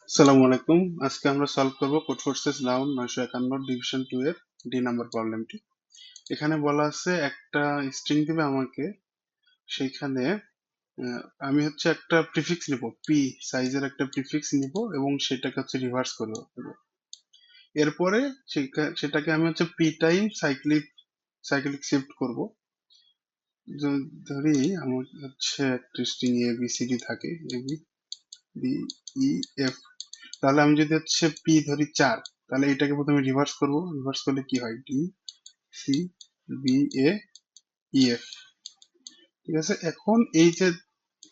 আসসালামু আলাইকুম। আজকে আমরা সলভ করব কোড ফোর্সেস নাউন 951 ডিভিশন 2 এর ডি নাম্বার প্রবলেমটি। এখানে বলা আছে একটা স্ট্রিং দিবে আমাকে, সেইখানে আমি হচ্ছে একটা প্রিফিক্স নিব, পি সাইজের একটা প্রিফিক্স নিব এবং সেটাকে হচ্ছে রিভার্স করব। এরপরে সেটাকে আমি হচ্ছে P time cyclic cyclic shift করব। ধরি আমার হচ্ছে একটা string A B C D থাকে, A B D E F. তাহলে আমি যদি হচ্ছে পি ধরি 4, তাহলে এটাকে প্রথমে রিভার্স করব। রিভার্স করলে কি হয়? ডি সি বি এ ই এফ। ঠিক আছে, এখন এই যে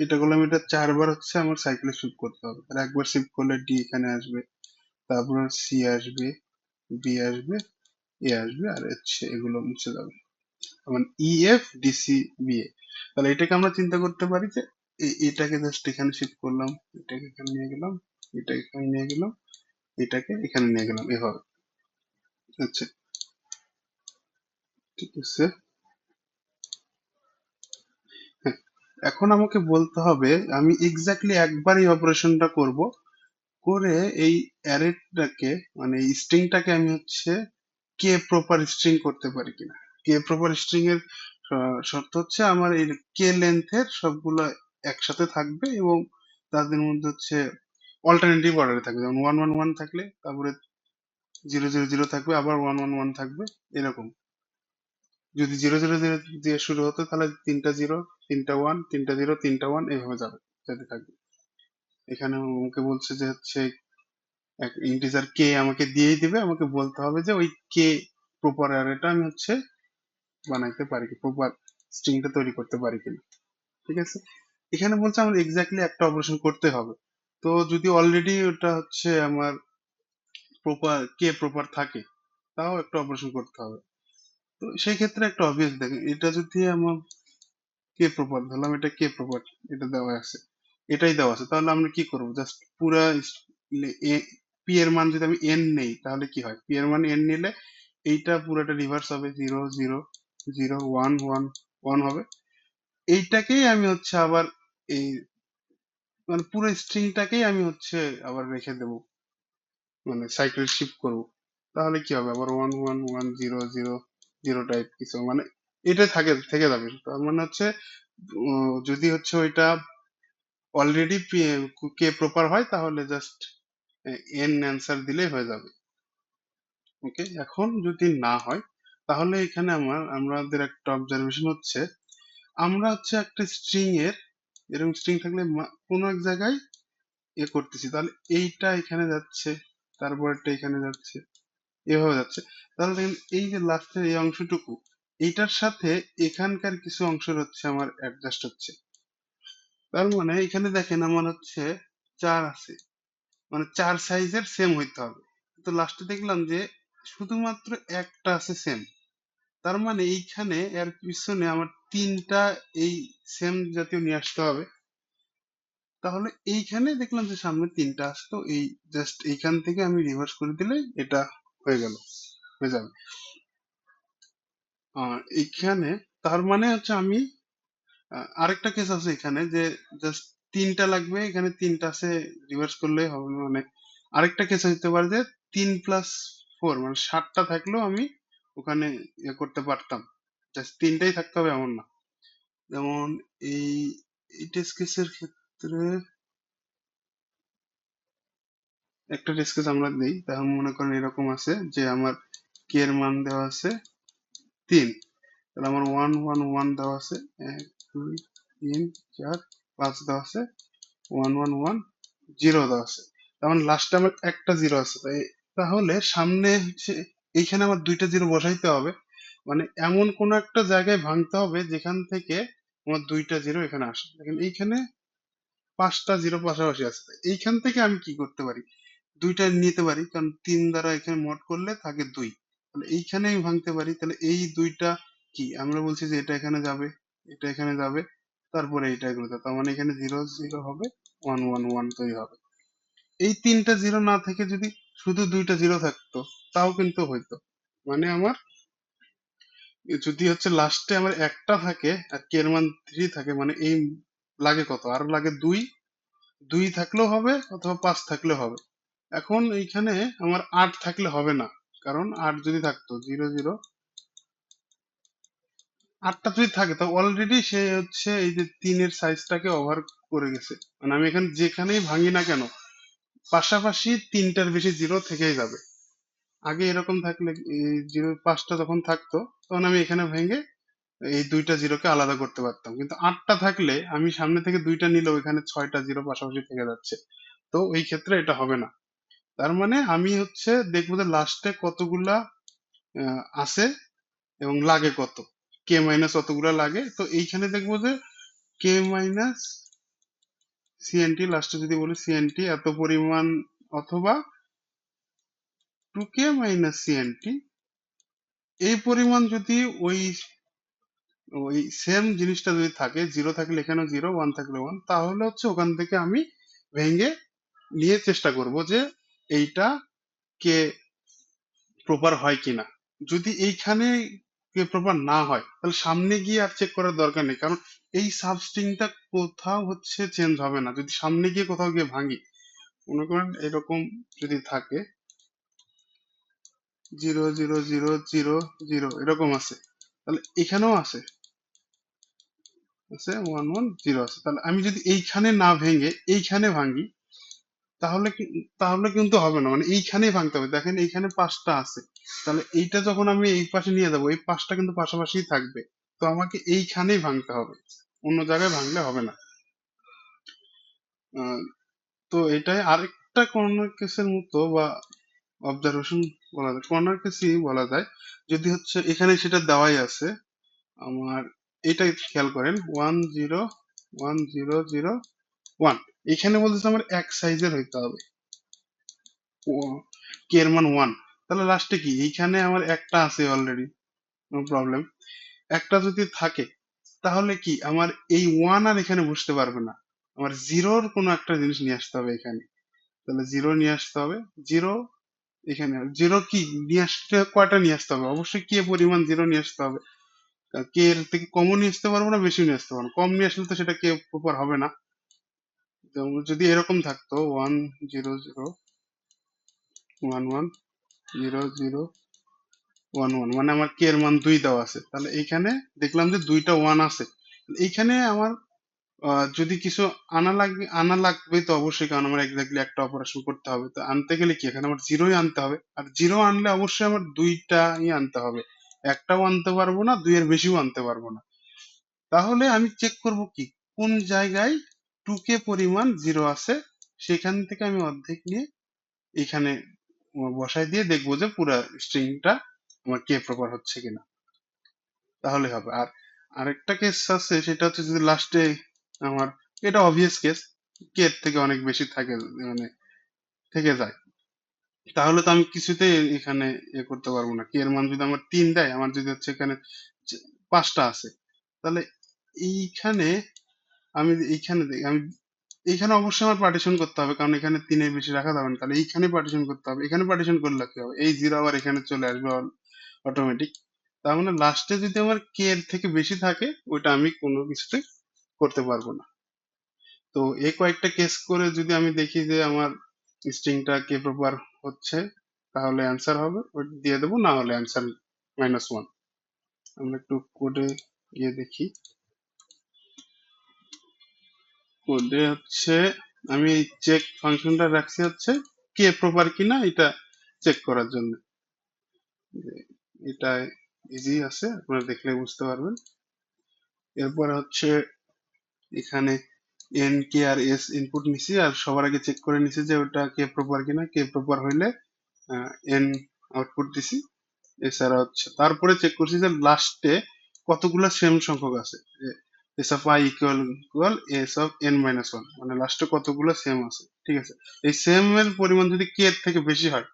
এটা করলাম, এটা 4 বার হচ্ছে আমার সাইকেলে শিফট করতে হবে। আর একবার শিফট করলে ডি এখানে আসবে, তারপর সি আসবে, বি আসবে, এ আসবে, আর হচ্ছে এগুলো মুছে যাবে। মানে E F D C B A. তাহলে এটাকে আমরা চিন্তা করতে পারি যে এটাকে জাস্ট এখানে শিফট করলাম, এটাকে এখানে নিয়ে গেলাম, এটাকে এখানে নিয়ে গেলাম, এটাকে এখানে নিয়ে গেলাম, এভাবে। আচ্ছা, ঠিক আছে। হ্যাঁ, এখন আমাকে বলতে হবে আমি এক্স্যাক্টলি একবার এই অপারেশনটা করব, করে এই অ্যারেটাকে মানে এই স্ট্রিংটাকে আমি হচ্ছে কে প্রপার স্ট্রিং করতে পারি কিনা। কে প্রপার স্ট্রিং এর শর্ত হচ্ছে আমার এই কে লেন্থের সবগুলো একসাথে থাকবে এবং তাদের মধ্যে হচ্ছে অল্টারনেটিভ অর্ডারে থাকবে। যেমন 1 1 1 থাকলে তারপরে 0 0 0 থাকবে, আবার 1 1 1 থাকবে, এরকম। যদি 0 0 0 দিয়ে শুরু হতো তাহলে তিনটা জিরো, তিনটা ওয়ান, তিনটা জিরো, তিনটা ওয়ান, এইভাবে যাবে, যেতে থাকবে। এখানে আমাকে বলছে যে হচ্ছে এক ইন্টিজার কে আমাকে দিয়েই দিবে, আমাকে বলতে হবে যে ওই কে প্রপার অ্যারেটা আমি হচ্ছে বানাইতে পারি কি, প্রপার স্ট্রিংটা তৈরি করতে পারি কিনা। ঠিক আছে, এখানে বলছে আমার এক্স্যাক্টলি একটা অপারেশন করতে হবে। তো যদি অলরেডি ওটা হচ্ছে আমার প্রপার কে প্রপার থাকে, তাও একটা অপারেশন করতে হবে। তো সেই ক্ষেত্রে একটা অবভিয়াস দেখেন, এটা যদি আমার কে প্রপার ধরলাম, এটা কে প্রপার, এটা দেওয়া আছে, এটাই দেওয়া আছে, তাহলে আমরা কি করবো? জাস্ট পুরা পি এর মান যদি আমি এন নেই, তাহলে কি হয়? পি এর মান এন নিলে এইটা পুরোটা রিভার্স হবে, 0 0 0 1 1 1 হবে। এইটাকেই আমি হচ্ছে আবার এই মানে পুরো স্ট্রিংটাকেই আমি হচ্ছে আবার রেখে দেবো, মানে সাইকেল শিফট করব। তাহলে কি হবে? আবার 1 1 1 0 0 টাইপ কিছু, মানে এটা থেকে যাবে। তার মানে হচ্ছে যদি হচ্ছে ওইটা অলরেডি কে প্রপার হয়, তাহলে জাস্ট এন অ্যান্সার দিলেই হয়ে যাবে। ওকে, এখন যদি না হয়, তাহলে এখানে আমাদের একটা অবজারভেশন হচ্ছে, আমরা হচ্ছে একটা স্ট্রিং এর এরকম স্ট্রিং থাকলে কোনো এক জায়গায় করতেছি, তাহলে এইটা এখানে যাচ্ছে, তারপরটা এখানে যাচ্ছে, এভাবে যাচ্ছে। তাহলে দেখেন এই যে লাস্টের এই অংশটুকু, এইটার সাথে এখানকার কিছু অংশের হচ্ছে আমার অ্যাডজাস্ট হচ্ছে। তার মানে এখানে দেখেন আমার হচ্ছে 4 আছে, মানে 4 সাইজের সেম হইতে হবে। তো লাস্টে দেখলাম যে শুধুমাত্র একটা আছে সেম। তার মানে এইখানে এর পিছনে আমার তিনটা এই সেম জাতীয় নিয়ে আসতে হবে। তাহলে এইখানে দেখলাম যে সামনে তিনটা আসতো, এই জাস্ট এইখান থেকে আমি রিভার্স করে দিলে এটা হয়ে গেল, হয়ে যাবে। এইখানে তার মানে হচ্ছে আমি আরেকটা কেস আছে এখানে যে জাস্ট তিনটা লাগবে, এখানে তিনটা আছে, রিভার্স করলে হবে। মানে আরেকটা কেস হতে পারে যে 3 + 4 মানে 7টা থাকলেও আমি ওখানে করতে পারতাম, জাস্ট তিনটাই থাকতে হবে এমন না। যেমন এই এই টেস্ট কেসের ক্ষেত্রে একটা টেস্ট কেস আমরা দিই, তাহলে মনে করেন এরকম আছে যে আমার কে এর মান দেওয়া আছে 3, তাহলে আমার 1 1 1 দেওয়া আছে, 1 2 3 4 5 দেওয়া আছে, 1 1 1 0 দেওয়া আছে। তার মানে লাস্টে আমার একটা জিরো আছে, তাহলে সামনে হচ্ছে এইখানে আমার দুইটা জিরো বসাইতে হবে। মানে এমন কোন একটা জায়গায় ভাঙতে হবে যেখান থেকে আমার দুইটা জিরো এখানে আসে। দেখেন এইখানে 5টা জিরো পাশাপাশি আছে, এইখান থেকে আমি কি করতে পারি? দুইটা নিতে পারি, কারণ 3 দ্বারা এখানে মড করলে থাকে 2। তাহলে এইখানে আমি ভাঙতে পারি, তাহলে এই দুইটা কি আমরা বলছি যে এটা এখানে যাবে, এটা এখানে যাবে, তারপরে এইটা এগুলো যাবে। তার মানে এখানে 0 0 হবে, 1 1 1 তৈরি হবে। এই তিনটা জিরো না থেকে যদি শুধু দুইটা জিরো থাকতো, তাও কিন্তু হইতো। মানে আমার যদি হচ্ছে লাস্টে আমার একটা থাকে আর কে এর মান 3 থাকে, মানে এই লাগে কত? আর লাগে 2, 2 থাকলেও হবে অথবা 5 থাকলেও হবে। এখন এইখানে আমার 8 থাকলে হবে না, কারণ 8 যদি থাকতো 0 0, 8টা যদি থাকে তো অলরেডি সে হচ্ছে এই যে 3 এর সাইজটাকে ওভার করে গেছে। মানে আমি এখানে যেখানেই ভাঙি না কেন পাশাপাশি 3টার বেশি জিরো থেকেই যাবে। আগে এরকম থাকলে এই জিরো 5টা যখন থাকতো তখন আমি এখানে ভেঙে এই 2টা জিরোকে আলাদা করতে পারতাম, কিন্তু 8টা থাকলে আমি সামনে থেকে 2টা নিলেও এখানে 6টা জিরো পাশাপাশি থেকে যাচ্ছে। তো এই ক্ষেত্রে এটা হবে না। তার মানে আমি হচ্ছে দেখবো যে লাস্টে কতগুলা আছে এবং লাগে কত, কে মাইনাস কতগুলা লাগে। তো এইখানে দেখবো যে কে মাইনাস সিএনটি, লাস্টে যদি বলি সিএনটি এত পরিমাণ, অথবা 2k মাইনাস সিএনটি এই পরিমাণ যদি ওই ওই সেম জিনিসটা যদি থাকে, জিরো থাকলে এখানে জিরো, ওয়ান থাকলে ওয়ান, তাহলে হচ্ছে ওখান থেকে আমি ভেঙে নিয়ে চেষ্টা করব যে এইটা কে প্রপার হয় কিনা। যদি এইখানে কে প্রপার না হয় তাহলে সামনে গিয়ে আর চেক করার দরকার নেই, কারণ এই সাবস্ট্রিংটা কোথাও হচ্ছে চেঞ্জ হবে না যদি সামনে গিয়ে কোথাও গিয়ে ভাঙি। মনে করেন এরকম যদি থাকে 0 0 0 0 0 এরকম আছে, তাহলে এখানেও আছে, আছে 1 1 0 আছে, তাহলে আমি যদি এইখানে না ভেঙে এইখানে ভাঙি তাহলে তাহলে কিন্তু হবে না, মানে এইখানেই ভাঙতে হবে। দেখেন এইখানে 5টা আছে, তাহলে এইটা যখন আমি এই পাশে নিয়ে যাবো এই 5টা কিন্তু পাশাপাশি থাকবে। তো আমাকে এইখানেই ভাঙতে হবে, অন্য জায়গায় ভাঙলে হবে না। আহ, তো এটাই আরেকটা কর্নার কেসের মতো বা অবজারভেশন বলা যায়, কর্নার কেসই বলা যায়। যদি হচ্ছে এখানে সেটা দেওয়াই আছে আমার, এটাই খেয়াল করেন 1 0 1 0 0 1, এখানে বলতেছে আমার এক সাইজের হইতে হবে কে এর মান 1, তাহলে লাস্টে কি এইখানে আমার একটা আছে অলরেডি, নো প্রবলেম। একটা যদি থাকে তাহলে কি আমার এই 1 আর এখানে বসতে পারবে না, আমার জিরোর কোনো একটা জিনিস নিয়ে আসতে হবে এখানে। তাহলে জিরো নিয়ে আসতে হবে, জিরো এখানে জিরো কি নিয়ে আসতে, কয়টা নিয়ে আসতে হবে, অবশ্যই কে পরিমাণ জিরো নিয়ে আসতে হবে। কে এর থেকে কমও নিয়ে আসতে পারবো না, বেশি নিয়ে আসতে পারবো না, কম নিয়ে আসলে তো সেটা কে প্রপার হবে না। তো যদি এরকম থাকতো 1 0 0 1 1 0 0 1 1, মানে আমার কে এর মান 2 দেওয়া আছে, তাহলে এইখানে দেখলাম যে দুইটা ওয়ান আছে। এইখানে আমার যদি কিছু আনা লাগবে তো অবশ্যই, কারণ আমার এক্স্যাক্টলি একটা অপারেশন করতে হবে, তো আনতে গেলে কি এখানে আমার জিরোই আনতে হবে, আর জিরো আনলে অবশ্যই আমার দুইটাই আনতে হবে, একটাও আনতে পারবো না, দুইয়ের বেশিও আনতে পারবো না। তাহলে আমি চেক করব কি কোন জায়গায় 2k পরিমাণ জিরো আছে, সেখান থেকে আমি অর্ধেক নিয়ে এখানে বসাই দিয়ে দেখবো যে পুরো স্ট্রিংটা আমার কে প্রপার হচ্ছে কিনা, তাহলে হবে। আর আরেকটা কেস আছে, সেটা হচ্ছে যদি লাস্টে আমার, এটা অবভিয়াস কেস, কে এর থেকে অনেক বেশি থাকে, মানে থেকে যায়, তাহলে তো আমি কিছুতেই এখানে করতে পারবো না। কে এর মান যদি আমার 3 দেয়, আমার যদি হচ্ছে এখানে 5টা আছে, তাহলে এইখানে আমি এইখানে আমি এইখানে অবশ্যই আমার পার্টিশন করতে হবে, কারণ এখানে 3-এর বেশি রাখা যাবে না, তাহলে এইখানে পার্টিশন করতে হবে। এখানে পার্টিশন করলে কি হবে, এই জিরো আবার এখানে চলে আসবে অটোমেটিক। তার মানে লাস্টে যদি আমার কে এর থেকে বেশি থাকে ওইটা আমি কোনো কিছুতে করতে পারবো না। তো এই কয়েকটা কেস করে যদি আমি দেখি যে আমার স্ট্রিংটা কে প্রপার হচ্ছে, তাহলে অ্যান্সার হবে ওইটা দিয়ে দেবো, না হলে অ্যান্সার -1। আমরা একটু কোডে গিয়ে দেখি। কোডে হচ্ছে আমি এই চেক ফাংশনটা রাখছি হচ্ছে কে প্রপার কিনা এটা চেক করার জন্য। এটা ইজি আছে, আপনারা দেখলে বুঝতে পারবেন। এরপর হচ্ছে এখানে এন কে আর এস ইনপুট নিছি, আর সবার আগে চেক করে নিছি যে ওটা কে প্রপার কিনা, কে প্রপার হইলে এন আউটপুট দিছি। এছাড়া হচ্ছে তারপরে চেক করছি যে লাস্টে কতগুলো সেম সংখ্যক আছে, S of I equal equal S of N minus one, মানে লাস্টে কতগুলো সেম আছে। ঠিক আছে, এই সেম এর পরিমাণ যদি কে এর থেকে বেশি হয়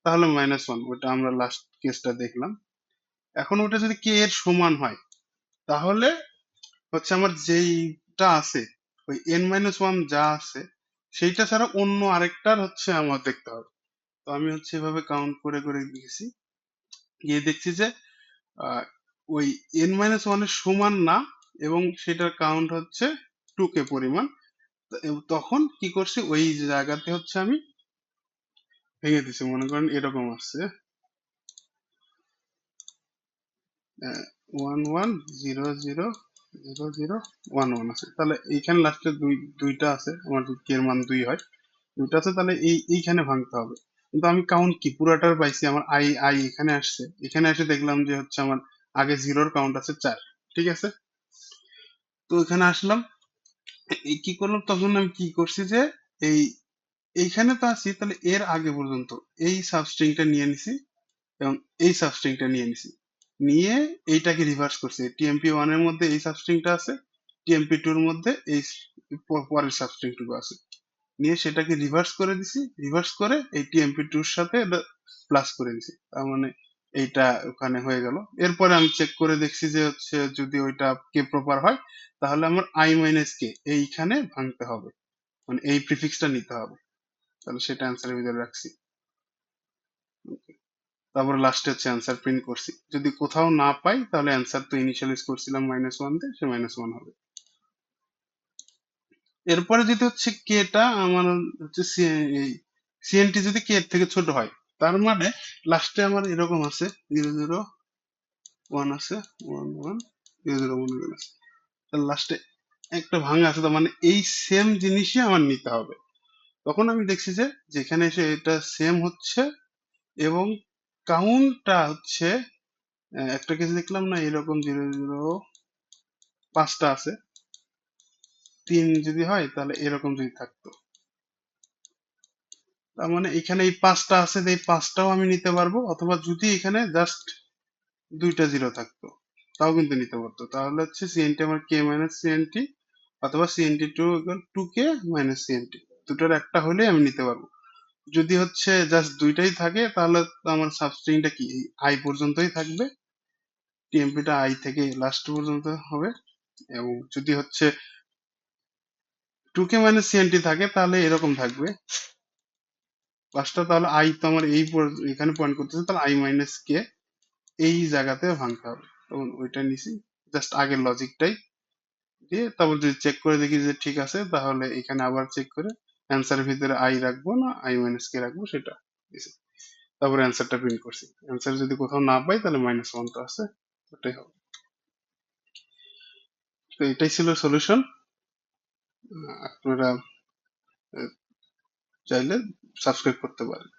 তাহলে -1, ওটা আমরা লাস্ট কেসটা দেখলাম। এখন ওটা যদি কে এর সমান হয় তাহলে হচ্ছে আমার যেইটা আছে ওই n-1 যা আছে সেইটা ছাড়া অন্য আরেকটার হচ্ছে আমার দেখতে হবে। তো আমি হচ্ছে এভাবে কাউন্ট করে করে গেছি, গিয়ে দেখছি যে আহ, ওই n-1 এর সমান না, এবং সেটার কাউন্ট হচ্ছে 2k পরিমাণ। তখন কি করছি, ওই জায়গাতে হচ্ছে আমি ভেঙে দিছি। মনে করেন এরকম আসছে 11000011 আছে, তাহলে এইখানে লাস্টে দুইটা আছে, আমার কে এর মান 2 হয়, দুইটা আছে, তাহলে এইখানে ভাঙতে হবে। কিন্তু আমি কাউন্ট কি পুরাটার পাইছি, আমার আই আই এখানে আসছে, এখানে এসে দেখলাম যে হচ্ছে আমার আগে জিরোর কাউন্ট আছে 4। ঠিক আছে, তো এখানে আসলাম, এই কি করলাম, তখন আমি কি করছি যে এই এইখানে তো আছি, তাহলে এর আগে পর্যন্ত এই সাবস্ট্রিংটা নিয়ে নিছি এবং এই সাবস্ট্রিংটা নিয়ে নিছি, নিয়ে এইটাকে রিভার্স করছি। টিএমপি ওয়ান এর মধ্যে এই সাবস্ট্রিংটা আছে, টিএমপি টু এর মধ্যে এই পরের সাবস্ট্রিংটুকু আছে, নিয়ে সেটাকে রিভার্স করে দিছি, রিভার্স করে এই টিএমপি টুর সাথে প্লাস করে দিছি, তার মানে এইটা ওখানে হয়ে গেল। এরপরে আমি চেক করে দেখছি যে হচ্ছে যদি ওইটা কে প্রপার হয়, তাহলে আমার আই মাইনাস কে এইখানে ভাঙতে হবে, মানে এই প্রিফিক্সটা নিতে হবে, তাহলে সেটা অ্যান্সারের ভিতরে রাখছি। তারপর লাস্টে হচ্ছে অ্যান্সার প্রিন্ট করছি, যদি কোথাও না পাই তাহলে অ্যান্সার তো ইনিশিয়ালাইজ করছিলাম -1 দিয়ে, সে -1 হবে। এরপরে যদি হচ্ছে কেটা আমার হচ্ছে সিএনটি যদি কে এর থেকে ছোট হয়, তার মানে লাস্টে আমার এরকম আছে 001 আছে, 11 001 আছে, তার লাস্টে একটা ভাঙা আছে, তার মানে এই সেম জিনিসই আমার নিতে হবে। তখন আমি দেখছি যে যেখানে এসে এটা সেম হচ্ছে এবং কাউন্টটা হচ্ছে একটা কেস দেখলাম না এরকম 005টা আছে, 3 যদি হয় তাহলে এরকম যদি থাকতো, তার মানে এখানে এই 5টা আছে, এই 5টাও আমি নিতে পারবো, অথবা যদি এখানে জাস্ট দুইটা জিরো থাকতো তাও কিন্তু নিতে পারতো, তাহলে হচ্ছে সিএনটি আমার কে মাইনাস সিএনটি অথবা সিএনটি টু টু কে মাইনাস সিএনটি, দুটোর একটা হলে আমি নিতে পারবো। যদি হচ্ছে জাস্ট দুইটাই থাকে তাহলে তো আমার সাবস্ট্রিংটা কি আই পর্যন্তই থাকবে, টিএমপিটা আই থেকে লাস্ট পর্যন্ত হবে। এবং যদি হচ্ছে টু কে মাইনাস সিএনটি থাকে তাহলে এরকম থাকবে পাঁচটা, তাহলে আই তো আমার এখানে পয়েন্ট করতেছে, তাহলে আই মাইনাস কে এই জায়গাতে ভাঙতে হবে, তখন ওইটা নিছি, জাস্ট আগের লজিকটাই দিয়ে তারপর যদি চেক করে দেখি যে ঠিক আছে, তাহলে এখানে আবার চেক করে অ্যান্সারের ভিতরে আই রাখবো না আই মাইনাস কে রাখবো সেটা দিছি। তারপরে অ্যান্সারটা প্রিন্ট করছি, অ্যান্সার যদি কোথাও না পাই তাহলে -1 তো আছে, ওটাই হবে। তো এটাই ছিল সলিউশন। আপনারা চাইলে সাবস্ক্রাইব করতে পারেন।